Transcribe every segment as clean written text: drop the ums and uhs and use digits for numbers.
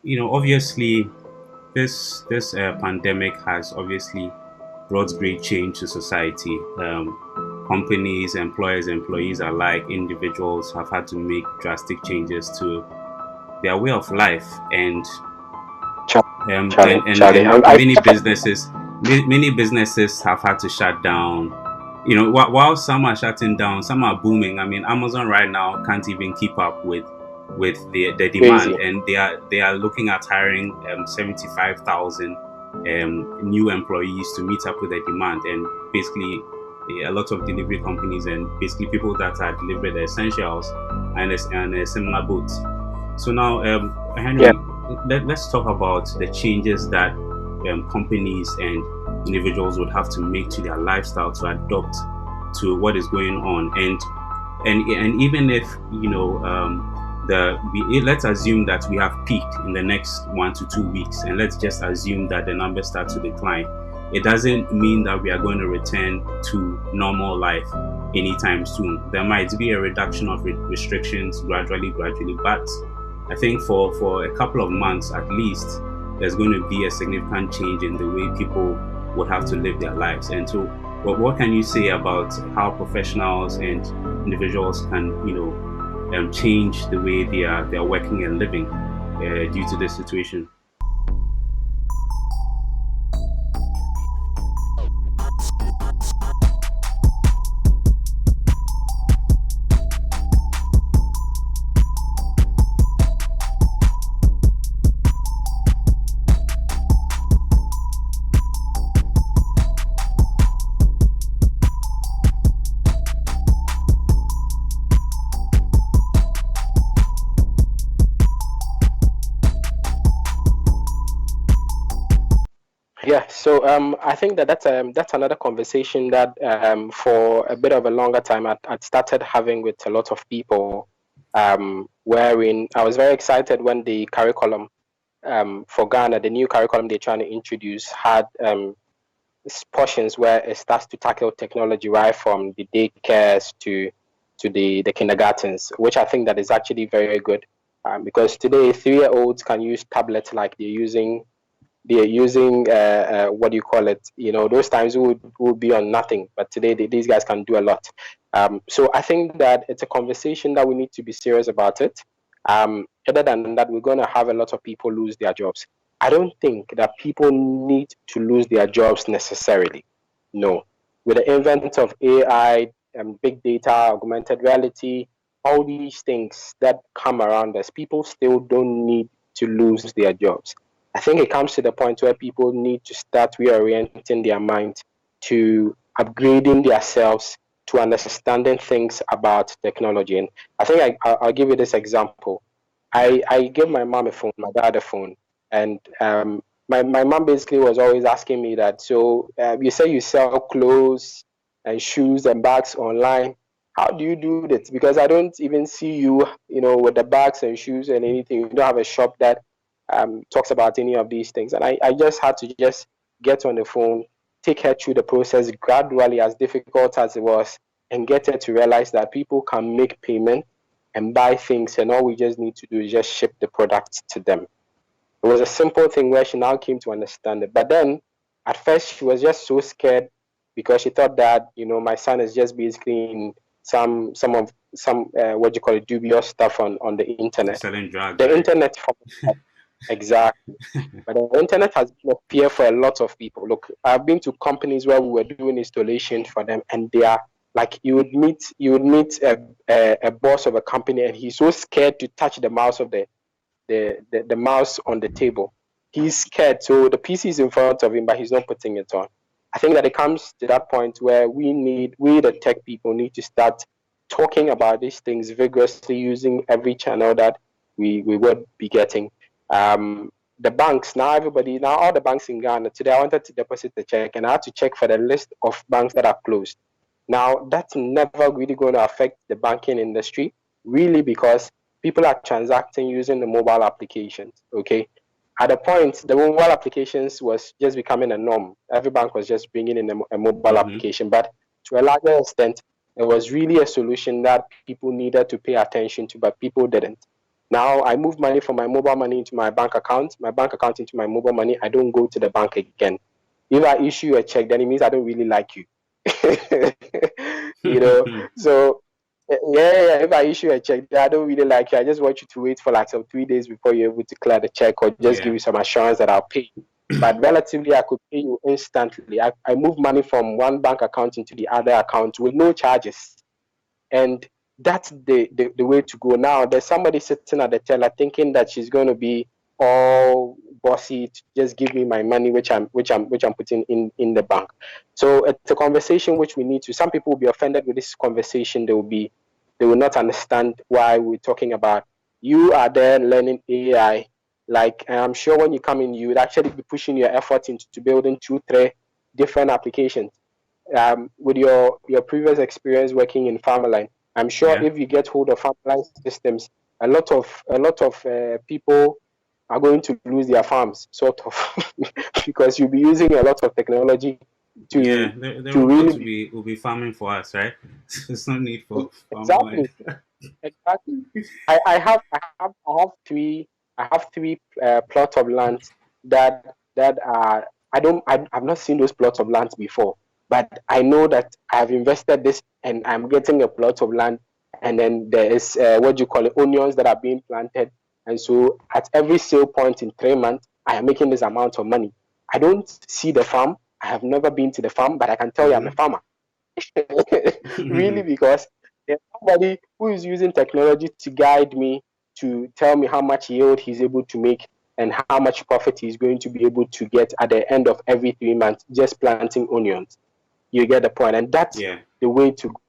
Obviously, this pandemic has obviously brought great change to society. Companies, employers, employees alike, individuals have had to make drastic changes to their way of life, and Charlie, um, Charlie, and and, Charlie. and many businesses have had to shut down. While some are shutting down, some are booming. I mean, Amazon right now can't even keep up with the demand, Crazy. and they are looking at hiring 75,000 new employees to meet up with the demand. And basically, a lot of delivery companies and basically people that are delivering the essentials and a similar boat. So now, Yeah. Henry, let's talk about the changes that companies and individuals would have to make to their lifestyle to adapt to what is going on. And even if let's assume that we have peaked in the next 1 to 2 weeks, and let's just assume that the numbers start to decline. It doesn't mean that we are going to return to normal life anytime soon. There might be a reduction of restrictions gradually, but I think for a couple of months at least, there's going to be a significant change in the way people would have to live their lives. And so, what can you say about how professionals and individuals can, change the way they are working and living due to this situation? Yeah. So I think that's another conversation that for a bit of a longer time I'd started having with a lot of people. Wherein I was very excited when the curriculum for Ghana, the new curriculum they're trying to introduce, had portions where it starts to tackle technology right from the daycares to the kindergartens, which I think that is actually very good. Because today 3-year-olds can use tablets like they're using what do you call it? Those times we would be on nothing, but today these guys can do a lot. So I think that it's a conversation that we need to be serious about it. Other than that, we're going to have a lot of people lose their jobs. I don't think that people need to lose their jobs necessarily. No, with the invent of AI and big data, augmented reality, all these things that come around us, people still don't need to lose their jobs. I think it comes to the point where people need to start reorienting their mind to upgrading themselves to understanding things about technology. And I think I'll give you this example. I gave my mom a phone, my dad a phone, and my mom basically was always asking me that, so you say you sell clothes and shoes and bags online. How do you do this? Because I don't even see you, with the bags and shoes and anything. You don't have a shop that talks about any of these things. And I just had to just get on the phone, take her through the process gradually, as difficult as it was, and get her to realize that people can make payment and buy things, and all we just need to do is just ship the product to them. It was a simple thing where she now came to understand it. But then, at first, she was just so scared because she thought that my son is just basically in some what do you call it, dubious stuff on the internet. Selling drugs, The right? internet, exactly. But the internet has been a fear for a lot of people. Look, I've been to companies where we were doing installation for them, and they are like, you would meet a boss of a company, and he's so scared to touch the mouse of the mouse on the table. He's scared, so the PC is in front of him, but he's not putting it on. I think that it comes to that point where we the tech people need to start talking about these things vigorously, using every channel that we would be getting. The banks now, all the banks in Ghana today. I wanted to deposit the check, and I had to check for the list of banks that are closed. Now, that's never really going to affect the banking industry, really, because people are transacting using the mobile applications. Okay, at a point, the mobile applications was just becoming a norm. Every bank was just bringing in a mobile Hmm. application, but to a larger extent, it was really a solution that people needed to pay attention to, but people didn't. Now I move money from my mobile money into my bank account into my mobile money. I don't go to the bank again. If I issue a check, then it means I don't really like you. So yeah, if I issue a check, I don't really like you. I just want you to wait for like some 3 days before you're able to clear the check, or just give you some assurance that I'll pay. But relatively, I could pay you instantly. I move money from one bank account into the other account with no charges. And that's the way to go. Now, there's somebody sitting at the teller thinking that she's going to be all bossy to just give me my money, which I'm putting in the bank. So it's a conversation which we need to. Some people will be offended with this conversation. They will not understand why we're talking about. You are there learning AI. Like, I'm sure when you come in, you would actually be pushing your effort into building 2-3 different applications. With your previous experience working in Farmerline, I'm sure if you get hold of Farmerline systems, a lot of people are going to lose their farms, sort of, because you'll be using a lot of technology to the to robots really will be farming for us, right? There's no need for exactly. I have three plots of land that are I've not seen those plots of land before, but I know that I've invested this and I'm getting a plot of land, and then there is onions that are being planted, and so at every sale point in 3 months I am making this amount of money. I don't see the farm. I have never been to the farm, but I can tell you I'm a farmer. Really, because there's somebody who is using technology to guide me, to tell me how much yield he's able to make and how much profit he's going to be able to get at the end of every 3 months just planting onions. You get the point, and that's the way to go.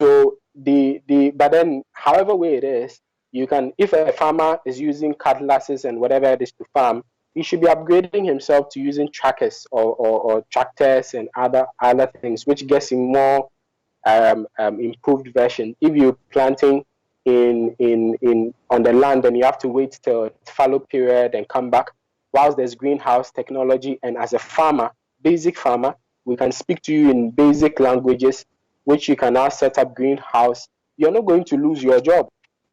So but then however way it is, you can, if a farmer is using cutlasses and whatever it is to farm, he should be upgrading himself to using trackers or tractors and other things, which gets him more improved version. If you're planting in on the land, and you have to wait till fallow period and come back, whilst there's greenhouse technology, and as a farmer, basic farmer, we can speak to you in basic languages, which you can now set up greenhouse. You're not going to lose your job.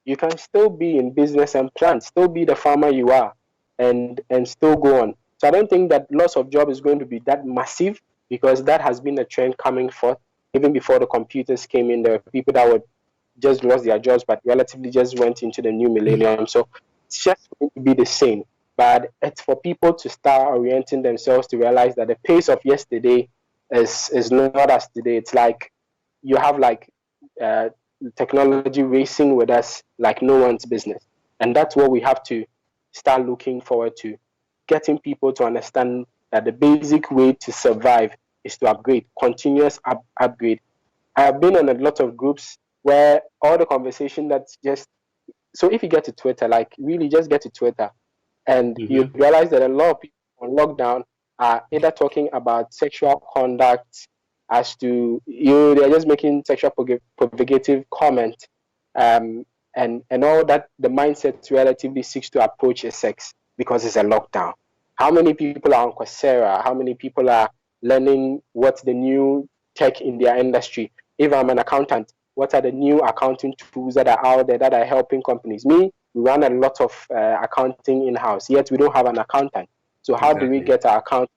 You can still be in business and plant, still be the farmer you are, and still go on. So I don't think that loss of job is going to be that massive, because that has been a trend coming forth. Even before the computers came in, there were people that would just lost their jobs, but relatively just went into the new millennium. So it's just going to be the same. But it's for people to start orienting themselves to realize that the pace of yesterday is not as today. It's like you have like technology racing with us like no one's business. And that's what we have to start looking forward to, getting people to understand that the basic way to survive is to upgrade, continuous upgrade. I have been in a lot of groups where all the conversation that's just, so if you get to Twitter, like really just get to Twitter, and you realize that a lot of people on lockdown are either talking about sexual conduct, as to they're just making sexual provocative comment, and all that. The mindset relatively seeks to approach a sex because it's a lockdown. How many people are on Coursera? How many people are learning what's the new tech in their industry? If I'm an accountant, what are the new accounting tools that are out there that are helping companies? We run a lot of accounting in-house, yet we don't have an accountant. So how do we get our account?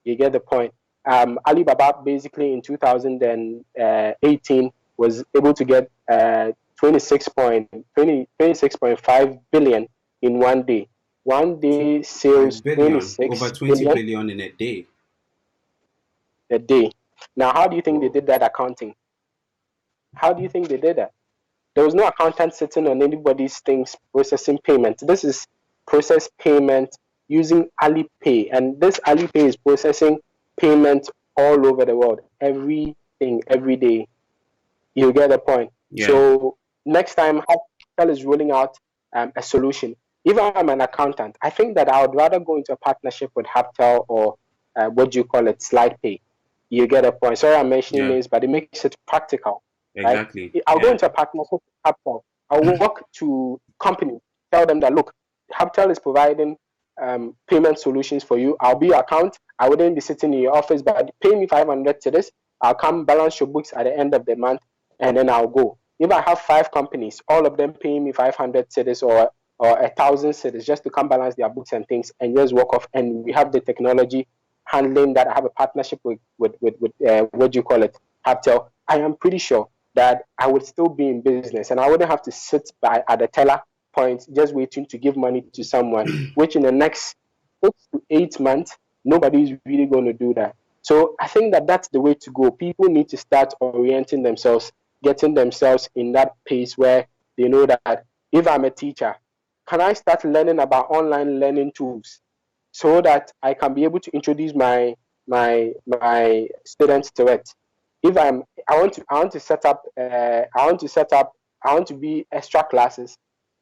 You get the point. Alibaba basically in 2018 was able to get 26.5 billion in 1 day. 1 day sales, billion, 26 over 20 billion in a day. A day. Now, how do you think they did that accounting? How do you think they did that? There was no accountant sitting on anybody's things processing payment. This is process payment using Alipay, and this Alipay is processing payment all over the world, everything, every day. You get the point. So next time Hubtel is rolling out a solution, if I'm an accountant, I think that I would rather go into a partnership with Hubtel or SlidePay. You get a point. Sorry, I'm mentioning names, but it makes it practical. Exactly. Right? I'll go into a partnership with Hubtel. I'll walk to companies, tell them that, look, Hubtel is providing payment solutions for you. I'll be your account. I wouldn't be sitting in your office, but pay me 500 to this. I'll come balance your books at the end of the month, and then I'll go. If I have 5 companies, all of them paying me 500 cedis or 1,000 cedis just to come balance their books and things and just walk off, and we have the technology handling that. I have a partnership with what do you call it, Haptel. I am pretty sure that I would still be in business and I wouldn't have to sit by at the teller point just waiting to give money to someone, which in the next 6 to 8 months, nobody is really going to do that. So I think that that's the way to go. People need to start orienting themselves, getting themselves in that pace where they know that if I'm a teacher, can I start learning about online learning tools so that I can be able to introduce my students to it? If I want to set up I want to be extra classes.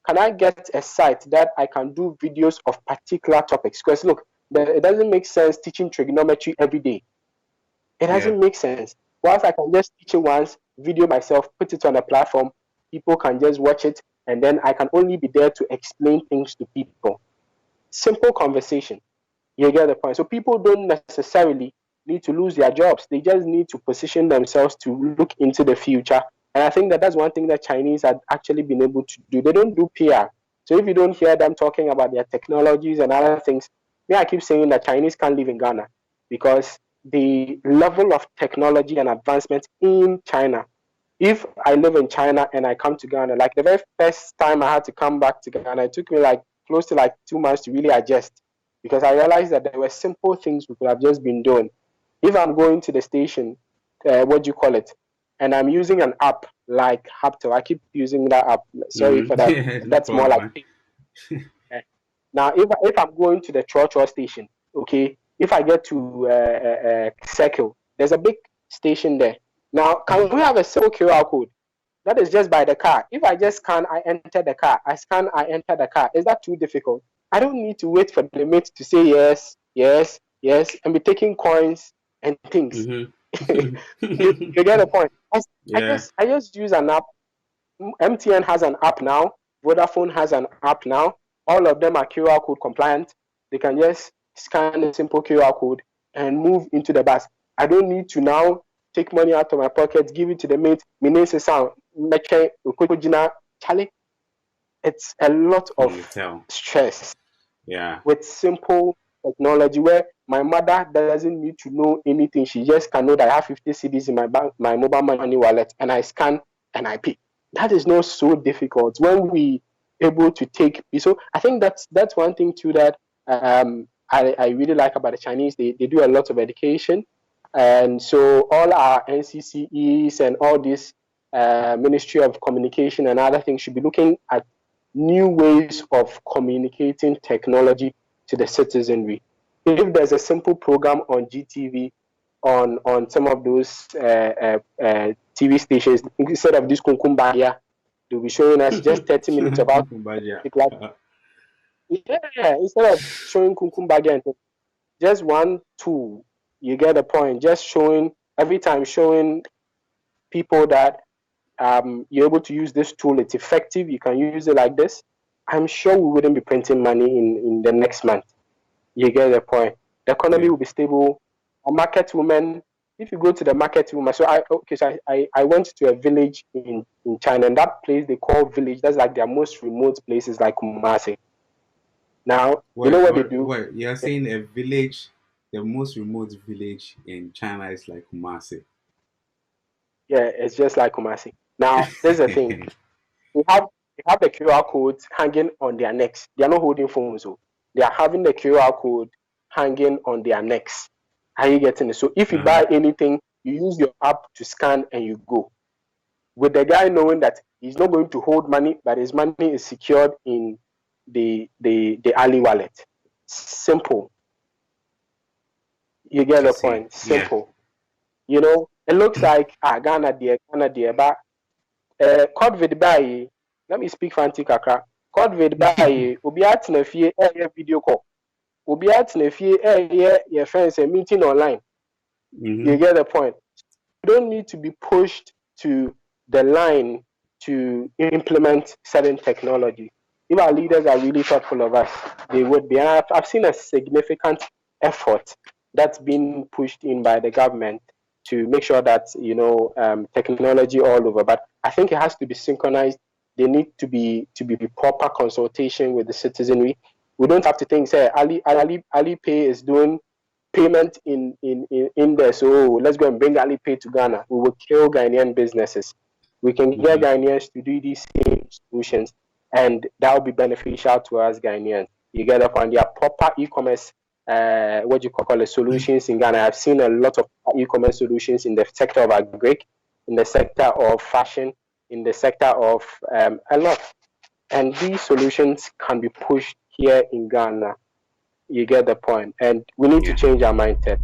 Can I get a site that I can do videos of particular topics? Because look, it doesn't make sense teaching trigonometry every day. It doesn't make sense. Whilst I can just teach it once, video myself, put it on a platform, people can just watch it, and then I can only be there to explain things to people. Simple conversation. You get the point. So people don't necessarily need to lose their jobs. They just need to position themselves to look into the future. And I think that that's one thing that Chinese have actually been able to do. They don't do PR. So if you don't hear them talking about their technologies and other things, I keep saying that Chinese can't live in Ghana because the level of technology and advancement in China. If I live in China and I come to Ghana, like the very first time I had to come back to Ghana, it took me like close to like 2 months to really adjust because I realized that there were simple things we could have just been doing. If I'm going to the station, what do you call it, and I'm using an app like Hapto, I keep using that app. Sorry for that. Yeah, That's no more like. Now, if I'm going to the Church station, okay, if I get to Circle, there's a big station there. Now, can we have a simple QR code? That is just by the car. If I just scan, I enter the car. I scan, I enter the car. Is that too difficult? I don't need to wait for the mate to say yes, yes, yes, and be taking coins and things. Mm-hmm. you get the point. I just use an app. MTN has an app now. Vodafone has an app now. All of them are QR code compliant. They can just scan a simple QR code and move into the bus. I don't need to now take money out of my pocket, give it to the mate. Charlie, it's a lot of stress. Yeah. With simple technology where my mother doesn't need to know anything. She just can know that I have 50 cedis in my bank, my mobile money wallet, and I scan and I pay. That is not so difficult when we able to take. So I think that's one thing too that I really like about the Chinese. They do a lot of education, and so all our NCCEs and all this Ministry of Communication and other things should be looking at new ways of communicating technology to the citizenry. If there's a simple program on GTV, on some of those TV stations, instead of this Kunkumbagia, they'll be showing us just 30 minutes about instead of showing Kunkumbagia, just one tool, you get the point. Just showing every time, showing people that you're able to use this tool, it's effective, you can use it like this. I'm sure we wouldn't be printing money in the next month. You get the point. The economy will be stable. A market woman, if you go to the market woman, so I went to a village in China, and that place they call village, that's like their most remote places like Kumasi. Now, you know what they do? Wait, you're saying a village, the most remote village in China is like Kumasi? Yeah, it's just like Kumasi. Now, there's the thing. They have the QR codes hanging on their necks. They are not holding phones, so they are having the QR code hanging on their necks. Are you getting it? So if you buy anything, you use your app to scan and you go. With the guy knowing that he's not going to hold money, but his money is secured in the Ali wallet. Simple. You get the point. Simple. Yeah. You know, it looks like Ghana dear, but COVID by, let me speak fancy kakra. COVID by, Obi at Nefie video call. Obi at Nefie your friends a meeting online. You get the point. You don't need to be pushed to the line to implement certain technology. If our leaders are really thoughtful of us, they would be. I've seen a significant effort that's been pushed in by the government to make sure that technology all over. But I think it has to be synchronized. They need to be proper consultation with the citizenry. We don't have to think, say, Alipay is doing payment in there, so let's go and bring Alipay to Ghana. We will kill Ghanaian businesses. We can get Ghanaians to do these same solutions, and that will be beneficial to us Ghanaians. You get up on their proper e-commerce, what you call it, solutions in Ghana. I've seen a lot of e-commerce solutions in the sector of agri, in the sector of fashion, in the sector of a lot. And these solutions can be pushed here in Ghana. You get the point. And we need to change our mindset.